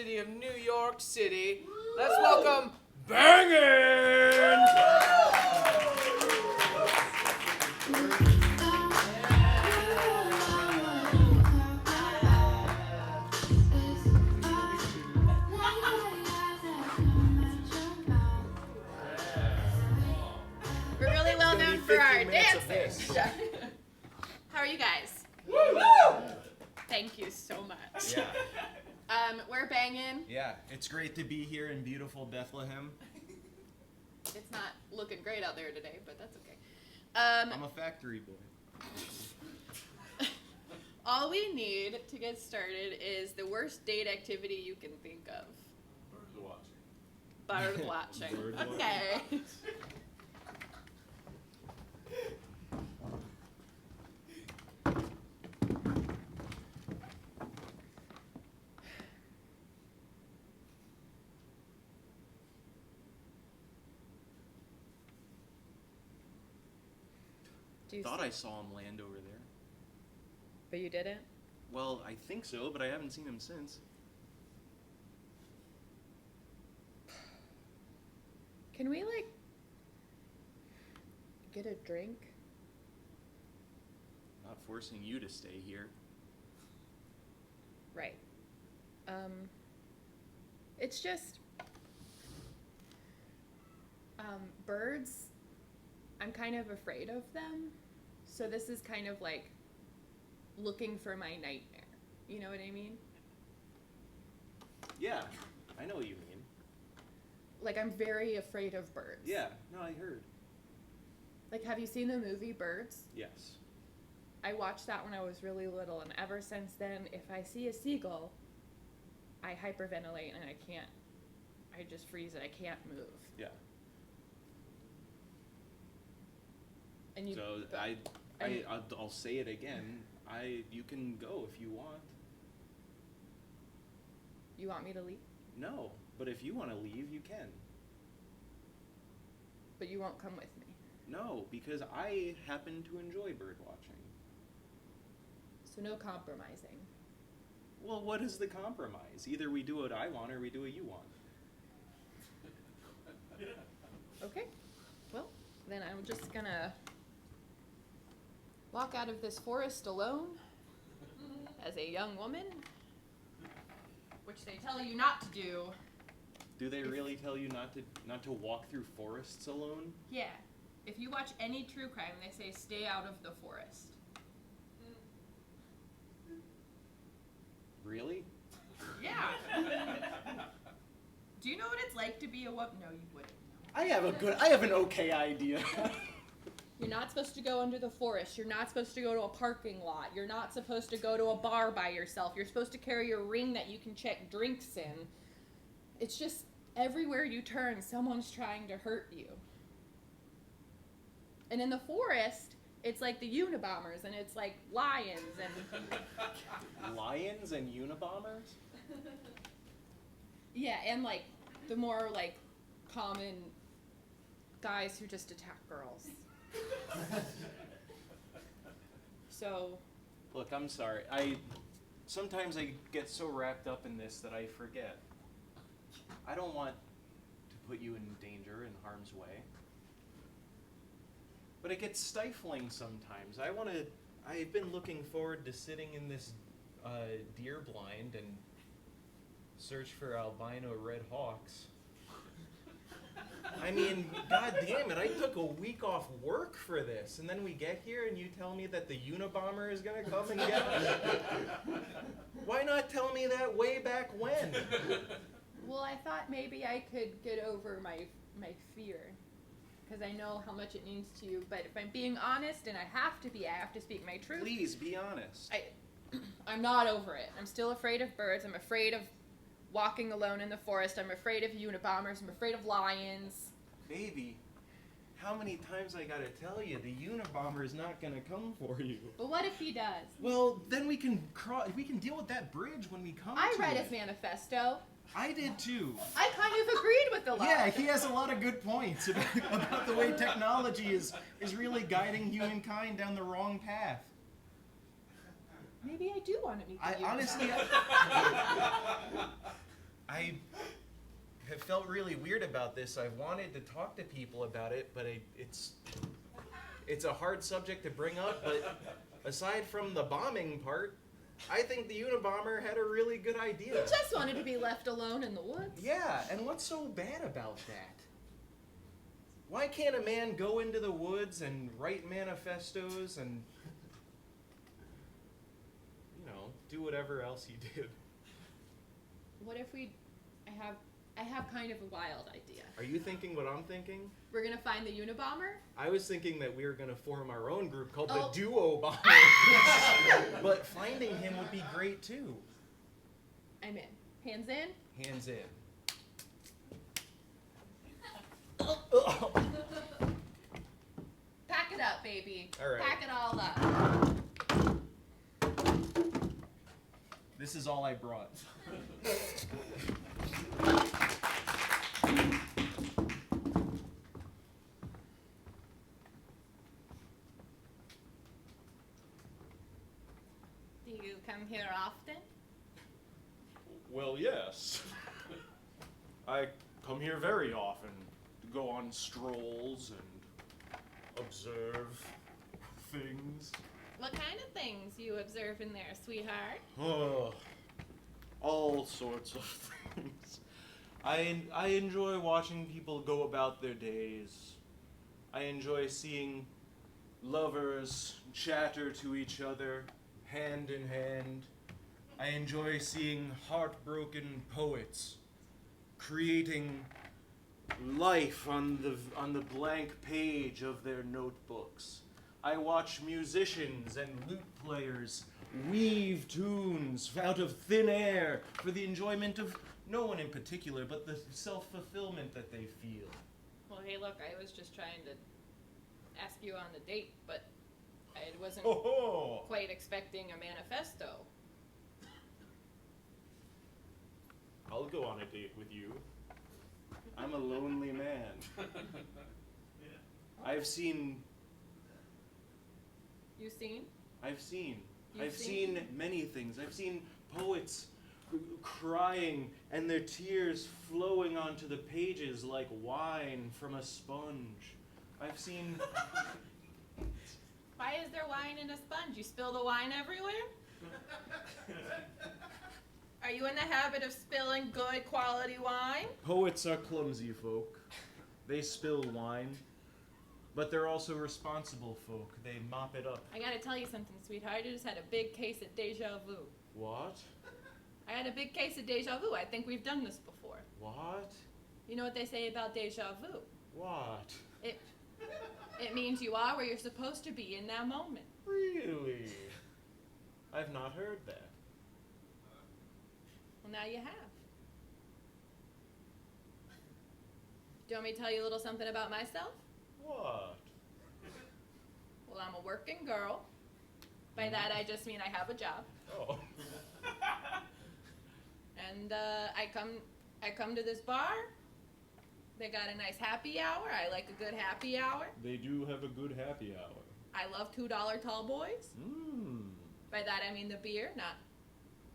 University of New York City, let's welcome Bangin! We're really well known for our dancing. How are you guys? Woo! Thank you so much. Yeah. We're Bangin. Yeah, it's great to be here in beautiful Bethlehem. It's not looking great out there today, but that's okay. I'm a factory boy. All we need to get started is the worst date activity you can think of. Bird watching. Bird watching. Okay. Thought I saw him land over there. But you didn't? Well, I think so, but I haven't seen him since. Can we, get a drink? Not forcing you to stay here. Right. It's just, birds, I'm kind of afraid of them. So this is kind of like looking for my nightmare. You know what I mean? Yeah, I know what you mean. Like, I'm very afraid of birds. Yeah, no, I heard. Like, have you seen the movie Birds? Yes. I watched that when I was really little, and ever since then, if I see a seagull, I hyperventilate and I just freeze and I can't move. Yeah. And you, So I'll say it again. You can go if you want. You want me to leave? No, but if you want to leave, you can. But you won't come with me. No, because I happen to enjoy bird watching. So no compromising. Well, what is the compromise? Either we do what I want or we do what you want. Okay. Well, then I'm just gonna walk out of this forest alone as a young woman, which they tell you not to do. Do they really tell you not to walk through forests alone? Yeah. If you watch any true crime, they say stay out of the forest. Really? Yeah. Do you know what it's like to be a woman? No, you wouldn't. I have an okay idea. You're not supposed to go under the forest. You're not supposed to go to a parking lot. You're not supposed to go to a bar by yourself. You're supposed to carry a ring that you can check drinks in. It's just everywhere you turn, someone's trying to hurt you. And in the forest, it's like the Unabombers, and it's like lions and... Lions and Unabombers? Yeah, and like the more like common guys who just attack girls. So... Look, I'm sorry. Sometimes I get so wrapped up in this that I forget. I don't want to put you in danger, in harm's way. But it gets stifling sometimes. I've been looking forward to sitting in this deer blind and search for albino red hawks. I mean, god damn it, I took a week off work for this, and then we get here and you tell me that the Unabomber is gonna come and get me? Why not tell me that way back when? Well, I thought maybe I could get over my fear, because I know how much it means to you, but if I'm being honest, and I have to speak my truth. Please, be honest. I'm not over it. I'm still afraid of birds. I'm afraid of walking alone in the forest. I'm afraid of Unabombers. I'm afraid of lions. Baby, how many times I gotta tell you, the Unabomber is not gonna come for you. But what if he does? Well, then we can deal with that bridge when we come to it. I read his manifesto. I did too. I kind of agreed with the law. Yeah, he has a lot of good points about the way technology is really guiding humankind down the wrong path. Maybe I do want to meet the Honestly, I have felt really weird about this. I've wanted to talk to people about it, but it's a hard subject to bring up. But aside from the bombing part, I think the Unabomber had a really good idea. He just wanted to be left alone in the woods. Yeah, and what's so bad about that? Why can't a man go into the woods and write manifestos and, do whatever else he did? What if I have kind of a wild idea. Are you thinking what I'm thinking? We're gonna find the Unabomber? I was thinking that we were going to form our own group called Oh. the Duo Bomber. But finding him would be great too. I'm in. Hands in? Hands in. Pack it up, baby. All right. Pack it all up. This is all I brought. Do you come here often? Well, yes. I come here very often to go on strolls and observe things. What kind of things you observe in there, sweetheart? Oh, all sorts of things. I enjoy watching people go about their days. I enjoy seeing lovers chatter to each other, hand in hand. I enjoy seeing heartbroken poets creating life on the blank page of their notebooks. I watch musicians and lute players weave tunes out of thin air for the enjoyment of no one in particular, but the self-fulfillment that they feel. Well, hey, look, I was just trying to ask you on the date, but I wasn't Oh, quite expecting a manifesto. I'll go on a date with you. I'm a lonely man. I've seen You seen? I've seen many things. I've seen poets crying and their tears flowing onto the pages like wine from a sponge. I've seen Why is there wine in a sponge? You spill the wine everywhere? Are you in the habit of spilling good quality wine? poets are clumsy folk. They spill wine, but they're also responsible folk. They mop it up. I gotta tell you something, sweetheart. I just had a big case of deja vu. What? I had a big case of deja vu. I think we've done this before. What? You know what they say about deja vu? What? It means you are where you're supposed to be in that moment. Really? I've not heard that. Well, now you have. Do you want me to tell you a little something about myself? What? Well, I'm a working girl. By that, I just mean I have a job. Oh. And I come to this bar. They got a nice happy hour. I like a good happy hour. They do have a good happy hour. I love $2 tall boys. Mmm. By that, I mean the beer, not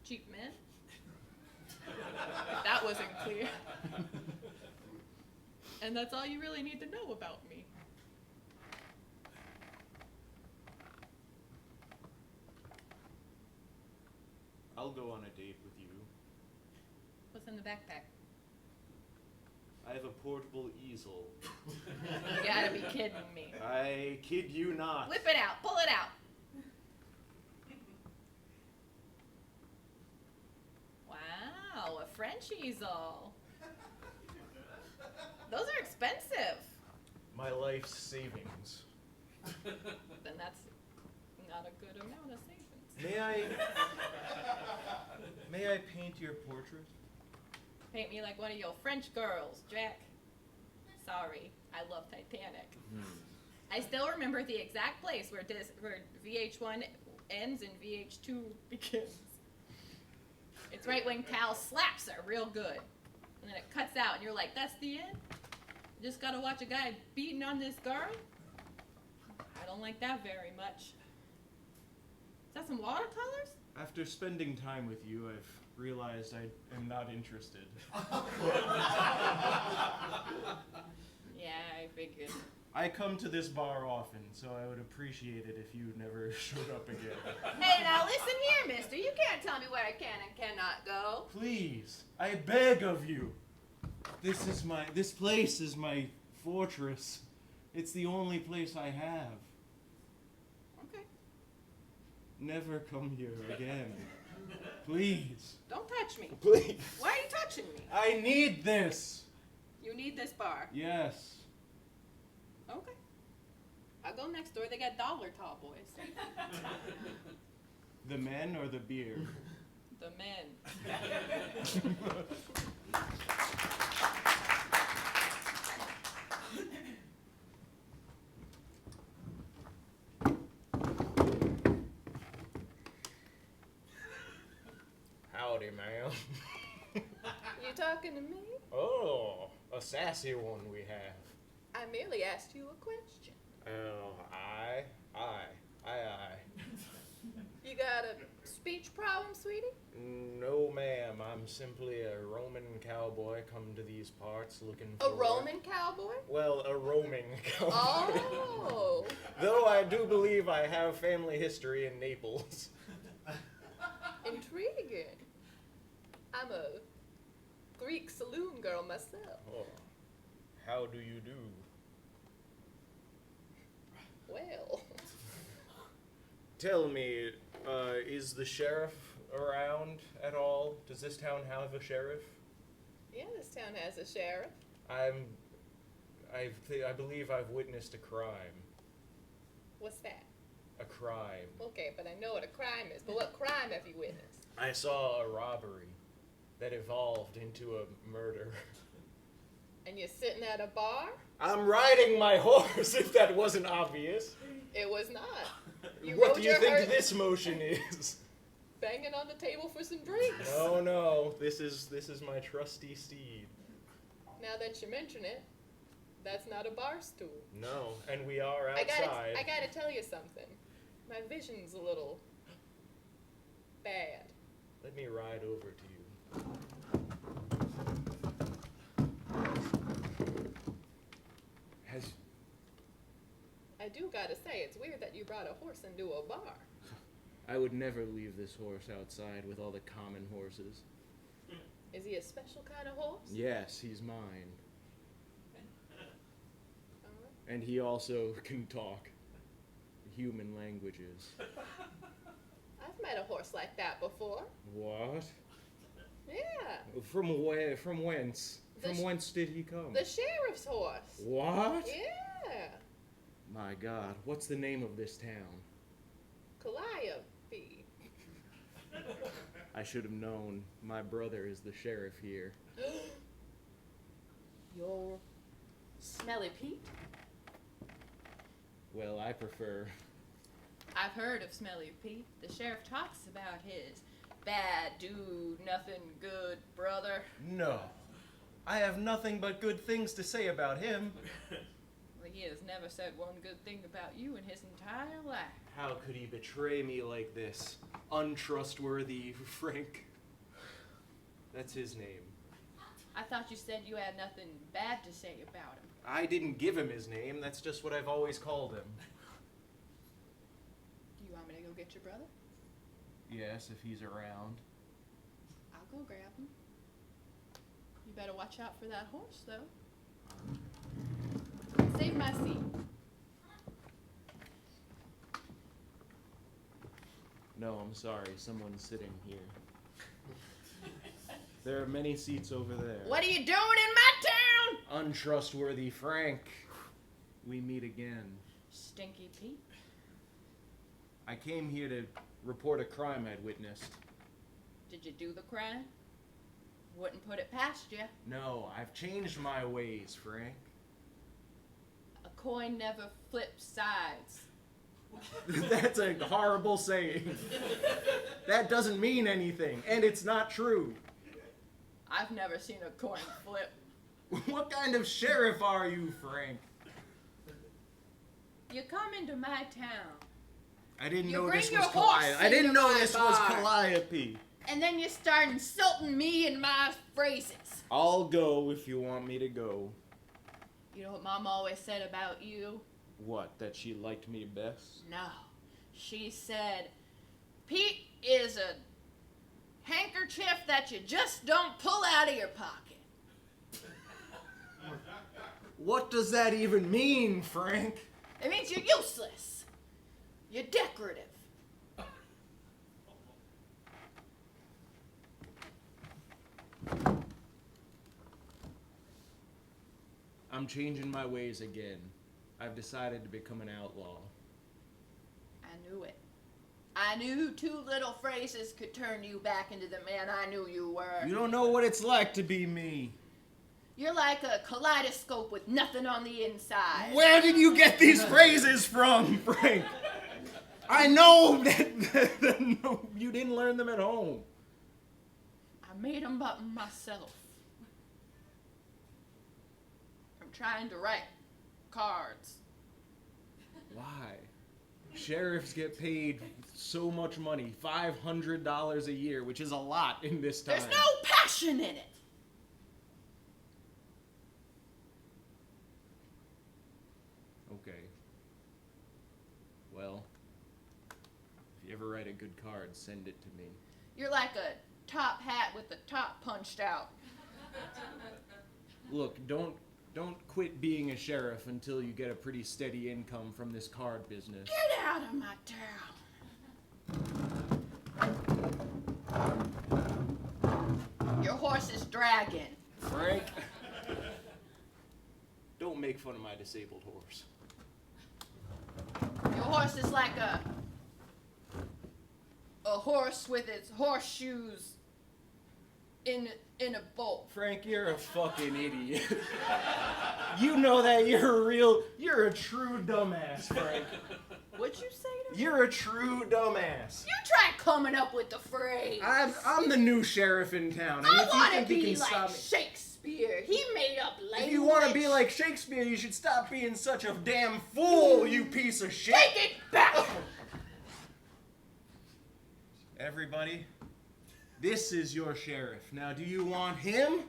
cheap men. If that wasn't clear. And that's all you really need to know about me. I'll go on a date with you. What's in the backpack? I have a portable easel. You gotta be kidding me. I kid you not. Whip it out. Pull it out. Wow, a French easel. Those are expensive. My life's savings. Then that's not a good amount of savings. May I paint your portrait? Paint me like one of your French girls, Jack. Sorry, I love Titanic. I still remember the exact place where VH1 ends and VH2 begins. It's right when Cal slaps her real good. And then it cuts out and you're like, that's the end? You just gotta watch a guy beating on this girl? I don't like that very much. Is that some watercolors? After spending time with you, I've realized I am not interested. Yeah, I figured. I come to this bar often, so I would appreciate it if you never showed up again. Hey, now listen here, mister. You can't tell me where I can and cannot go. Please, I beg of you. This place is my fortress. It's the only place I have. Okay. Never come here again. Please. Don't touch me. Please. Why are you touching me? I need this. You need this bar. Yes. Okay. I'll go next door. They got dollar tall boys. The men or the beer? The men. Howdy, ma'am. You talking to me? Oh, a sassy one we have. I merely asked you a question. Oh, aye. You got a speech problem, sweetie? No, ma'am. I'm simply a Roman cowboy come to these parts looking for... A Roman cowboy? Well, a roaming cowboy. Oh. Though I do believe I have family history in Naples. Intriguing. I'm a Greek saloon girl myself. Oh, how do you do? Well. Tell me, is the sheriff around at all? Does this town have a sheriff? Yeah, this town has a sheriff. I believe I've witnessed a crime. What's that? A crime. Okay, but I know what a crime is. But what crime have you witnessed? I saw a robbery that evolved into a murder. And you're sitting at a bar? I'm riding my horse, if that wasn't obvious. It was not. What rode do you your think horse this motion is? banging on the table for some drinks. No, this is my trusty steed. Now that you mention it, that's not a bar stool. No, and we are outside. I gotta tell you something. My vision's a little bad. Let me ride over to you. I do gotta say, it's weird that you brought a horse into a bar. I would never leave this horse outside with all the common horses. Is he a special kind of horse? Yes, he's mine. Alright. And he also can talk human languages. I've met a horse like that before. What? Yeah. From where? From whence? From whence did he come? The sheriff's horse. What? Yeah. My God, what's the name of this town? Calliope. I should have known. My brother is the sheriff here. You're Smelly Pete? Well, I prefer... I've heard of Smelly Pete. The sheriff talks about his bad dude, nothing good brother. No. I have nothing but good things to say about him. Well, he has never said one good thing about you in his entire life. How could he betray me like this? Untrustworthy Frank. That's his name. I thought you said you had nothing bad to say about him. I didn't give him his name. That's just what I've always called him. Do you want me to go get your brother? Yes, if he's around. I'll go grab him. You better watch out for that horse, though. Save my seat. No, I'm sorry. Someone's sitting here. There are many seats over there. What are you doing in my town? Untrustworthy Frank. We meet again. Stinky Pete. I came here to report a crime I'd witnessed. Did you do the crime? Wouldn't put it past you. No, I've changed my ways, Frank. A coin never flips sides. That's a horrible saying. That doesn't mean anything, and it's not true. I've never seen a coin flip. What kind of sheriff are you, Frank? You come into my town. I didn't You know bring this your was horse Calliope. I didn't into know my this was bar. Calliope. And then you start insulting me and my phrases. I'll go if you want me to go. You know what Mom always said about you? What, that she liked me best? No. She said, Pete is a handkerchief that you just don't pull out of your pocket. What does that even mean, Frank? It means you're useless. You're decorative. I'm changing my ways again. I've decided to become an outlaw. I knew it. I knew 2 little phrases could turn you back into the man I knew you were. You don't know what it's like to be me. You're like a kaleidoscope with nothing on the inside. Where did you get these phrases from, Frank? I know that no, you didn't learn them at home. I made them up myself. I'm trying to write cards. Why? Sheriffs get paid so much money, $500 a year, which is a lot in this time. There's no passion in it. Okay. Well, if you ever write a good card, send it to me. You're like a top hat with the top punched out. Look, don't quit being a sheriff until you get a pretty steady income from this card business. Get out of my town. Your horse is dragging. Frank, don't make fun of my disabled horse. Your horse is like a horse with its horseshoes in a bowl. Frank, you're a fucking idiot. You know that you're a true dumbass, Frank. What'd you say to me? You're a true dumbass. You try coming up with the phrase. I'm the new sheriff in town. And I if you want to think you be can like stop me, Shakespeare. He made up language. if you want to be like Shakespeare, you should stop being such a damn fool, you piece of shit. Take it back. Everybody, this is your sheriff. Now, do you want him,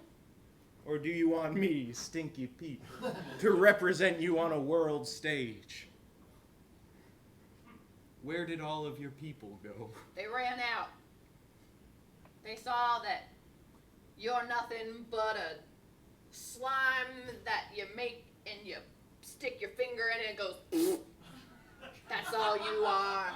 or do you want me, Stinky Pete, to represent you on a world stage? Where did all of your people go? They ran out. They saw that you're nothing but a slime that you make and you stick your finger in it and it goes. That's all you are.